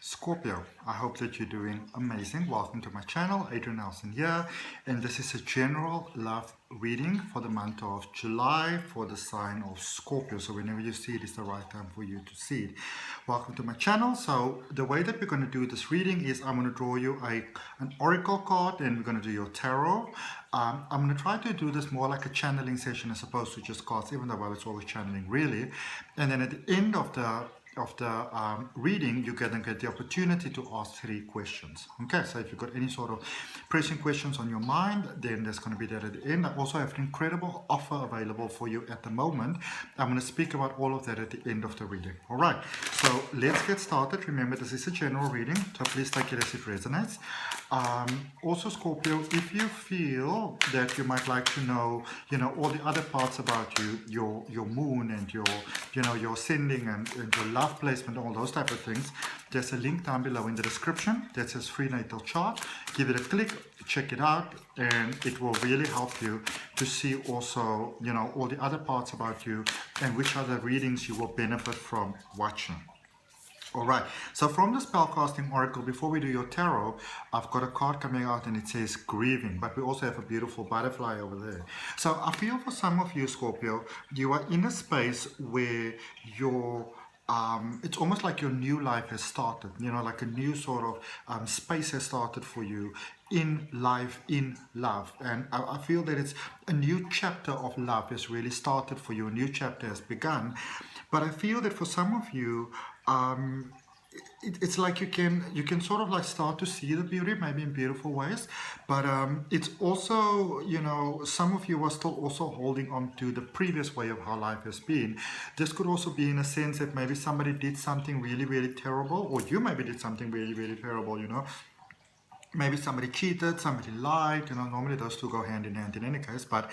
Scorpio, I hope that you're doing amazing. Welcome to my channel, Adrian H here, and this is a general love reading for the month of July for the sign of Scorpio. So whenever you see it, it's the right time for you to see it. Welcome to my channel. So the way that we're going to do this reading is I'm going to draw you an oracle card, and we're going to do your tarot. I'm going to try to do this more like a channeling session as opposed to just cards, even though it's always channeling really. And then at the end of the reading, you're going to get the opportunity to ask 3 questions. Okay, so if you've got any sort of pressing questions on your mind, then there's going to be that at the end. I also have an incredible offer available for you at the moment. I'm going to speak about all of that at the end of the reading. All right, so let's get started. Remember, this is a general reading, so please take it as it resonates. Also, Scorpio, if you feel that you might like to know, all the other parts about you, your moon and your ascending and your love placement, all those type of things, there's a link down below in the description that says free natal chart. Give it a click, check it out, and it will really help you to see also, all the other parts about you and which other readings you will benefit from watching. Alright, so from the spellcasting oracle, before we do your tarot, I've got a card coming out and it says grieving, but we also have a beautiful butterfly over there. So I feel for some of you, Scorpio, you are in a space where it's almost like your new life has started, like a new sort of space has started for you in life, in love. And I feel that it's a new chapter of love has really started for you, a new chapter has begun. But I feel that for some of you, it's like you can sort of like start to see the beauty, maybe in beautiful ways, but it's also, some of you are still also holding on to the previous way of how life has been. This could also be in a sense that maybe somebody did something really, really terrible, or you maybe did something really, really terrible, Maybe somebody cheated, somebody lied, normally those two go hand in hand in any case, but,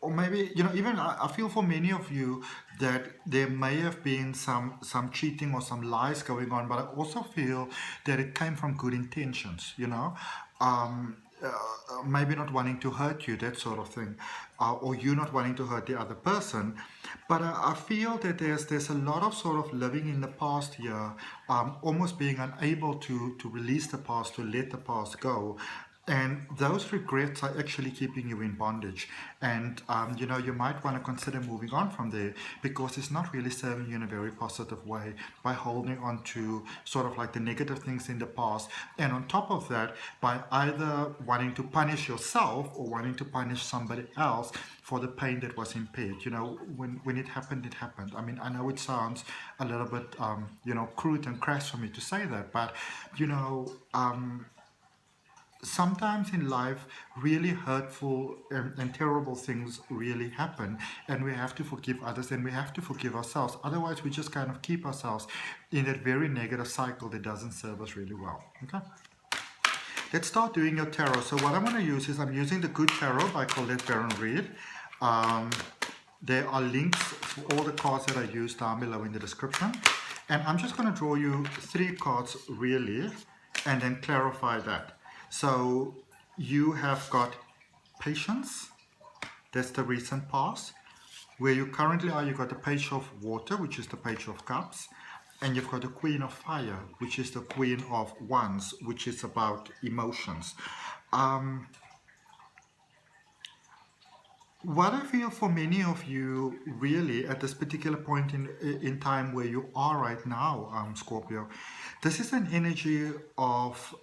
or maybe, even I feel for many of you that there may have been some cheating or some lies going on, but I also feel that it came from good intentions, maybe not wanting to hurt you, that sort of thing, or you not wanting to hurt the other person. But I feel that there's a lot of sort of living in the past here, almost being unable to release the past, to let the past go. And those regrets are actually keeping you in bondage. And, you might want to consider moving on from there, because it's not really serving you in a very positive way by holding on to sort of like the negative things in the past. And on top of that, by either wanting to punish yourself or wanting to punish somebody else for the pain that was impaired. When it happened, it happened. I mean, I know it sounds a little bit, crude and crass for me to say that, but, sometimes in life, really hurtful and terrible things really happen, and we have to forgive others and we have to forgive ourselves. Otherwise, we just kind of keep ourselves in that very negative cycle that doesn't serve us really well. Okay, let's start doing your tarot. So what I'm going to use is I'm using the Good Tarot by Colette Baron Reid. There are links for all the cards that I use down below in the description, and I'm just going to draw you 3 cards really, and then clarify that. So you have got patience, that's the recent past. Where you currently are, you've got the Page of Water, which is the Page of Cups, and you've got the Queen of Fire, which is the Queen of Wands, which is about emotions. What I feel for many of you really at this particular point in time where you are right now, Scorpio, this is an energy of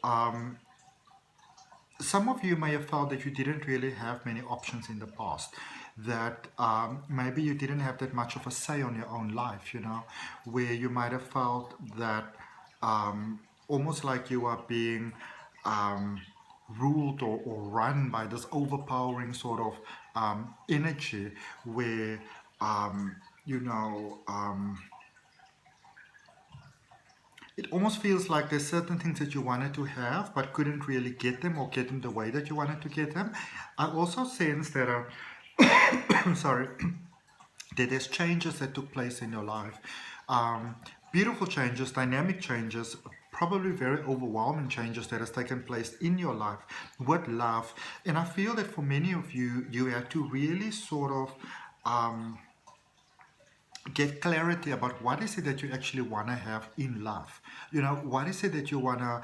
some of you may have felt that you didn't really have many options in the past, that maybe you didn't have that much of a say on your own life, where you might have felt that almost like you are being ruled or run by this overpowering sort of energy where, it almost feels like there's certain things that you wanted to have but couldn't really get them or get them the way that you wanted to get them. I also sense that, sorry, that there's changes that took place in your life. Beautiful changes, dynamic changes, probably very overwhelming changes that has taken place in your life with love. And I feel that for many of you, you had to really sort of get clarity about what is it that you actually want to have in love. What is it that you wanna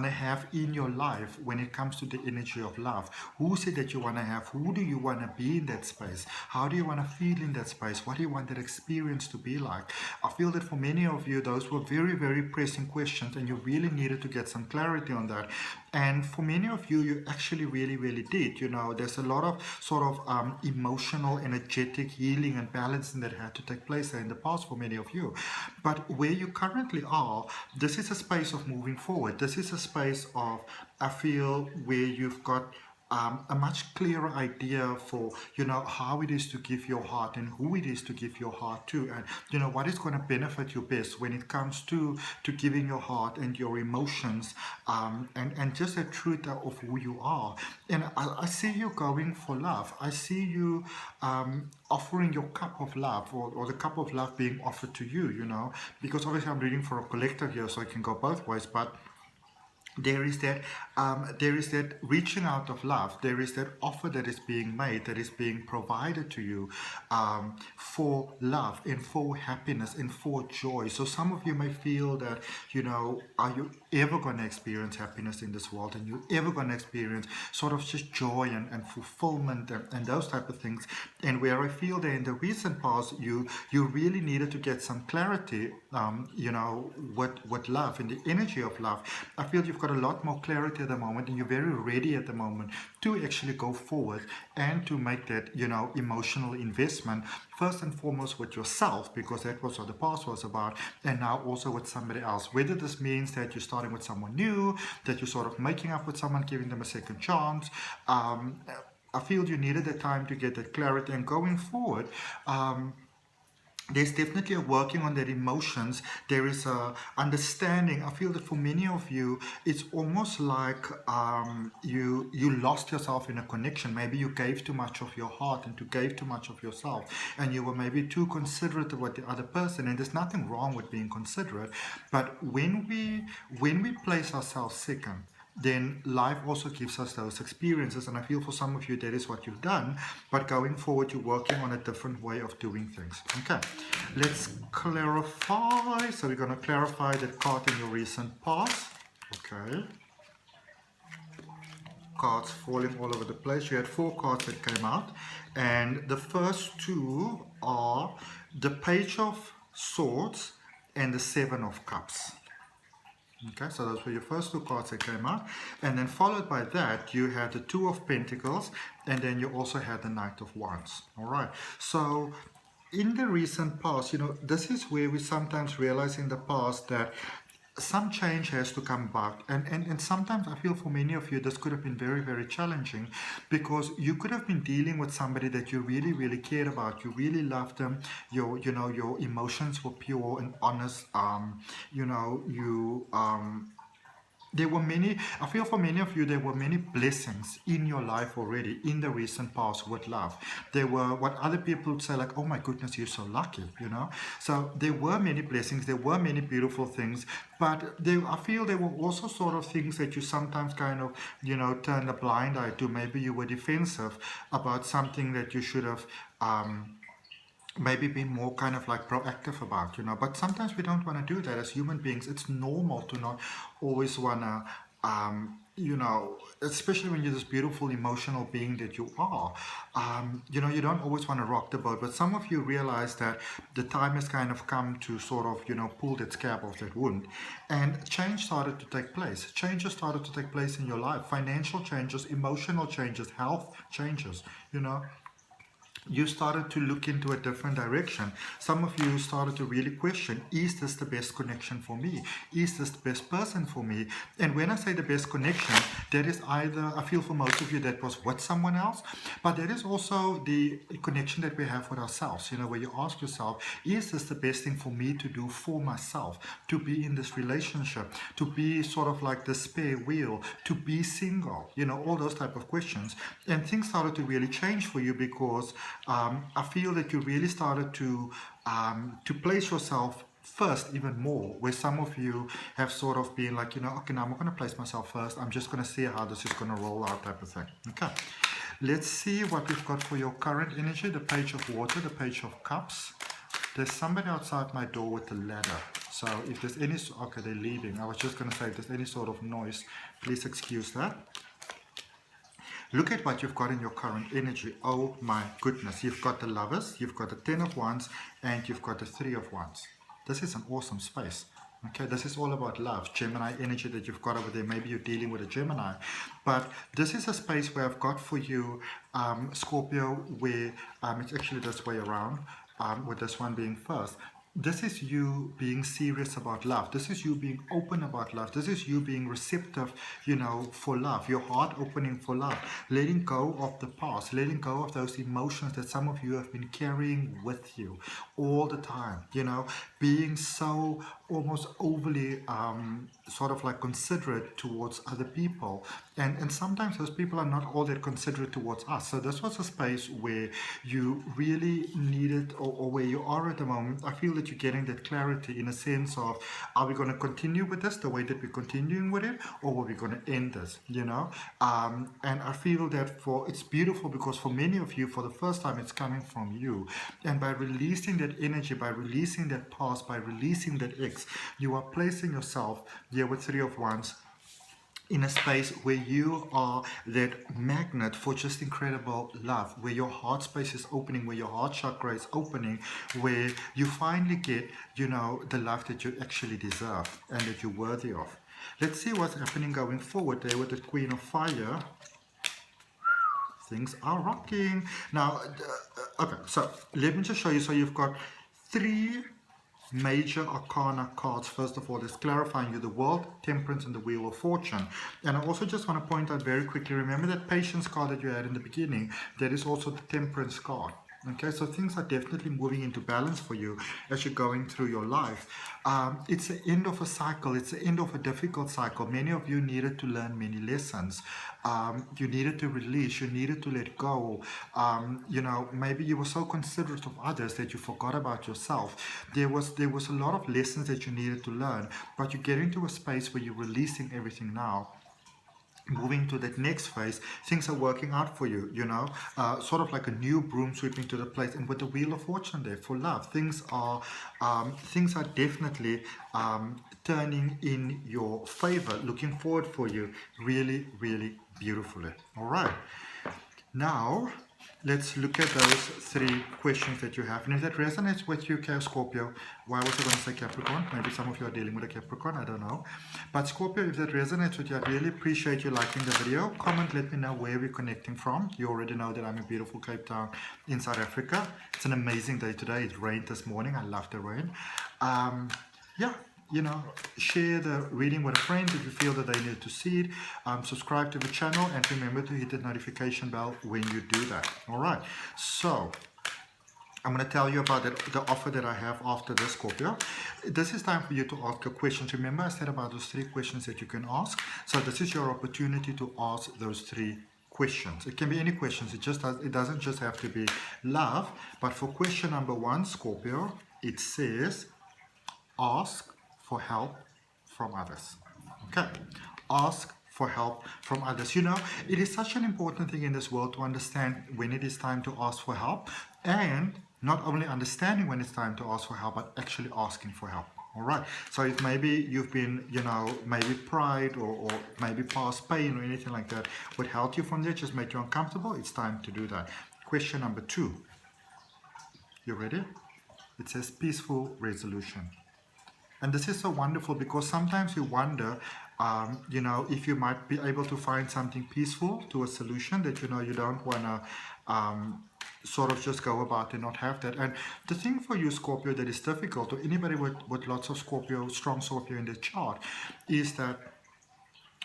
have in your life when it comes to the energy of love? Who is it that you want to have? Who do you want to be in that space? How do you want to feel in that space? What do you want that experience to be like? I feel that for many of you, those were very, very pressing questions, and you really needed to get some clarity on that. And for many of you, you actually really, really did. There's a lot of sort of emotional, energetic healing and balancing that had to take place there in the past for many of you. But where you currently are, this is a space of moving forward. This is a space of, I feel, where you've got a much clearer idea for how it is to give your heart and who it is to give your heart to, and what is going to benefit you best when it comes to giving your heart and your emotions, and just the truth of who you are. And I see you going for love. I see you offering your cup of love, or the cup of love being offered to you, because obviously I'm reading for a collective here, so I can go both ways. But there is that reaching out of love. There is that offer that is being made, that is being provided to you, for love and for happiness and for joy. So some of you may feel that, are you ever going to experience happiness in this world? And you ever going to experience sort of just joy and fulfillment and those type of things? And where I feel that in the recent past, you really needed to get some clarity, with love and the energy of love. I feel you've got a lot more clarity at the moment, and you're very ready at the moment to actually go forward and to make that emotional investment, first and foremost with yourself, because that was what the past was about, and now also with somebody else. Whether this means that you're starting with someone new, that you're sort of making up with someone, giving them a second chance, I feel you needed the time to get that clarity. And going forward, there's definitely a working on that emotions. There is a understanding. I feel that for many of you, it's almost like you lost yourself in a connection. Maybe you gave too much of your heart and you gave too much of yourself, and you were maybe too considerate about the other person. And there's nothing wrong with being considerate, but when we place ourselves second, then life also gives us those experiences. And I feel for some of you, that is what you've done. But going forward, you're working on a different way of doing things. Okay, let's clarify. So we're going to clarify that card in your recent past. Okay. Cards falling all over the place. You had 4 cards that came out. And the first 2 are the Page of Swords and the 7 of Cups. Okay, so those were your first 2 cards that came out. And then followed by that, you had the 2 of Pentacles, and then you also had the Knight of Wands. All right, so in the recent past, this is where we sometimes realize in the past that some change has to come back, and sometimes I feel for many of you this could have been very, very challenging, because you could have been dealing with somebody that you really, really cared about. You really loved them. Your emotions were pure and honest. There were many, I feel for many of you, there were many blessings in your life already in the recent past with love. There were what other people would say, like, oh my goodness, you're so lucky, So there were many blessings, there were many beautiful things, but I feel there were also sort of things that you sometimes kind of, turned a blind eye to. Maybe you were defensive about something that you should have, maybe be more kind of like proactive about, but sometimes we don't want to do that as human beings. It's normal to not always want to, especially when you're this beautiful emotional being that you are, you don't always want to rock the boat. But some of you realize that the time has kind of come to sort of, pull that scab off that wound, and change started to take place. Changes started to take place in your life. Financial changes, emotional changes, health changes, You started to look into a different direction. Some of you started to really question, is this the best connection for me? Is this the best person for me? And when I say the best connection, that is either, I feel for most of you, that was with someone else, but that is also the connection that we have with ourselves, where you ask yourself, is this the best thing for me to do for myself, to be in this relationship, to be sort of like the spare wheel, to be single, all those type of questions. And things started to really change for you, because I feel that you really started to place yourself first even more, where some of you have sort of been like, okay, now I'm not going to place myself first. I'm just going to see how this is going to roll out, type of thing. Okay, let's see what we've got for your current energy. The Page of Water, the Page of Cups, There's somebody outside my door with a ladder. So if there's any, okay, they're leaving. I was just going to say, if there's any sort of noise, please excuse that. Look at what you've got in your current energy. Oh my goodness. You've got the Lovers, you've got the 10 of Wands, and you've got the 3 of Wands. This is an awesome space. Okay, this is all about love. Gemini energy that you've got over there. Maybe you're dealing with a Gemini. But this is a space where I've got for you, Scorpio, where it's actually this way around, with this one being first. This is you being serious about love. This is you being open about love. This is you being receptive, you know, for love. Your heart opening for love. Letting go of the past. Letting go of those emotions that some of you have been carrying with you all the time. You know, being so almost overly sort of like considerate towards other people. And sometimes those people are not all that considerate towards us. So this was a space where you really needed, or where you are at the moment. I feel that you're getting that clarity in a sense of, are we going to continue with this the way that we're continuing with it, or are we going to end this, you know? And I feel that it's beautiful because for many of you, for the first time, it's coming from you. And by releasing that energy, by releasing that past, by releasing that ex, you are placing yourself here with 3 of Wands in a space where you are that magnet for just incredible love, where your heart space is opening, where your heart chakra is opening, where you finally get, you know, the love that you actually deserve and that you're worthy of. Let's see what's happening going forward there with the Queen of Fire. Things are rocking. Now, okay, so let me just show you. So you've got 3 major arcana cards. First of all, is clarifying you the World, Temperance, and the Wheel of Fortune. And I also just want to point out very quickly, remember that Patience card that you had in the beginning? That is also the Temperance card. Okay, so things are definitely moving into balance for you as you're going through your life. It's the end of a cycle. It's the end of a difficult cycle. Many of you needed to learn many lessons. You needed to release. You needed to let go. You know, maybe you were so considerate of others that you forgot about yourself. There was a lot of lessons that you needed to learn, but you get into a space where you're releasing everything now. Moving to that next phase, things are working out for you, you know, sort of like a new broom sweeping to the place. And with the Wheel of Fortune there for love, things are definitely turning in your favor, looking forward for you really, really beautifully. All right, now let's look at those 3 questions that you have. And if that resonates with you, Scorpio, why was I going to say Capricorn? Maybe some of you are dealing with a Capricorn, I don't know. But Scorpio, if that resonates with you, I really appreciate you liking the video. Comment, let me know where we're connecting from. You already know that I'm in beautiful Cape Town in South Africa. It's an amazing day today. It rained this morning. I love the rain. Yeah. You know, share the reading with a friend if you feel that they need to see it. Subscribe to the channel and remember to hit the notification bell when you do that. All right, so I'm going to tell you about the offer that I have after this, Scorpio. This is time for you to ask your questions. Remember I said about those 3 questions that you can ask. So this is your opportunity to ask those 3 questions. It can be any questions. It doesn't just have to be love. But for question number 1, Scorpio, it says ask for help from others. Okay, ask for help from others. You know, it is such an important thing in this world to understand when it is time to ask for help, and not only understanding when it's time to ask for help, but actually asking for help. All right, so if maybe you've been, you know, maybe pride or maybe past pain or anything like that would help you from there, just make you uncomfortable, it's time to do that. Question number 2, you ready? It says peaceful resolution. And this is so wonderful because sometimes you wonder, you know, if you might be able to find something peaceful to a solution that, you know, you don't want to sort of just go about and not have that. And the thing for you, Scorpio, that is difficult, or anybody with lots of Scorpio, strong Scorpio in their chart, is that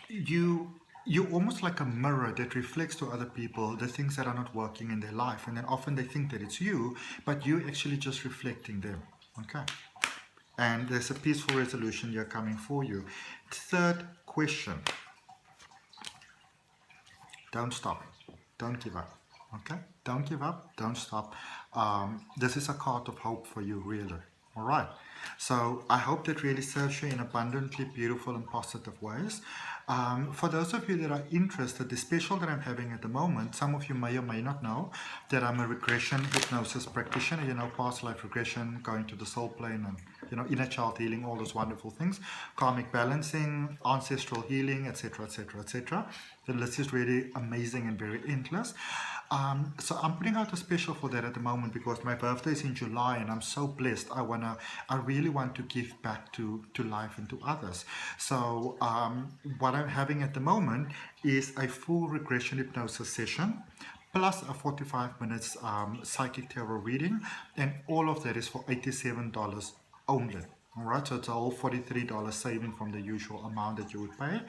you're almost like a mirror that reflects to other people the things that are not working in their life. And then often they think that it's you, but you're actually just reflecting them. Okay. And there's a peaceful resolution here coming for you. 3rd question. Don't stop. Don't give up. Okay? Don't give up. Don't stop. This is a card of hope for you, really. All right. So I hope that really serves you in abundantly beautiful and positive ways. For those of you that are interested, the special that I'm having at the moment, some of you may or may not know that I'm a regression hypnosis practitioner, past life regression, going to the soul plane and, inner child healing, all those wonderful things, karmic balancing, ancestral healing, etc., etc., etc. The list is really amazing and very endless. So I'm putting out a special for that at the moment because my birthday is in July and I'm so blessed. I really want to give back to life and to others. So what I'm having at the moment is a full regression hypnosis session plus a 45 minutes psychic tarot reading, and all of that is for $87 only. All right, so it's a whole $43 saving from the usual amount that you would pay.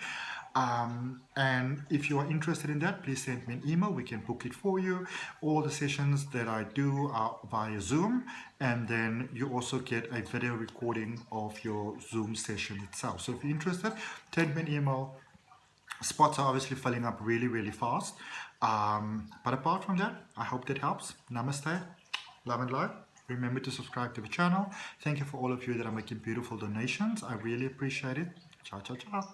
And if you are interested in that, please send me an email. We can book it for you. All the sessions that I do are via Zoom, and then you also get a video recording of your Zoom session itself. So if you're interested, send me an email. Spots are obviously filling up really, really fast. But apart from that, I hope that helps. Namaste. Love and light. Remember to subscribe to the channel. Thank you for all of you that are making beautiful donations. I really appreciate it. Ciao, ciao, ciao.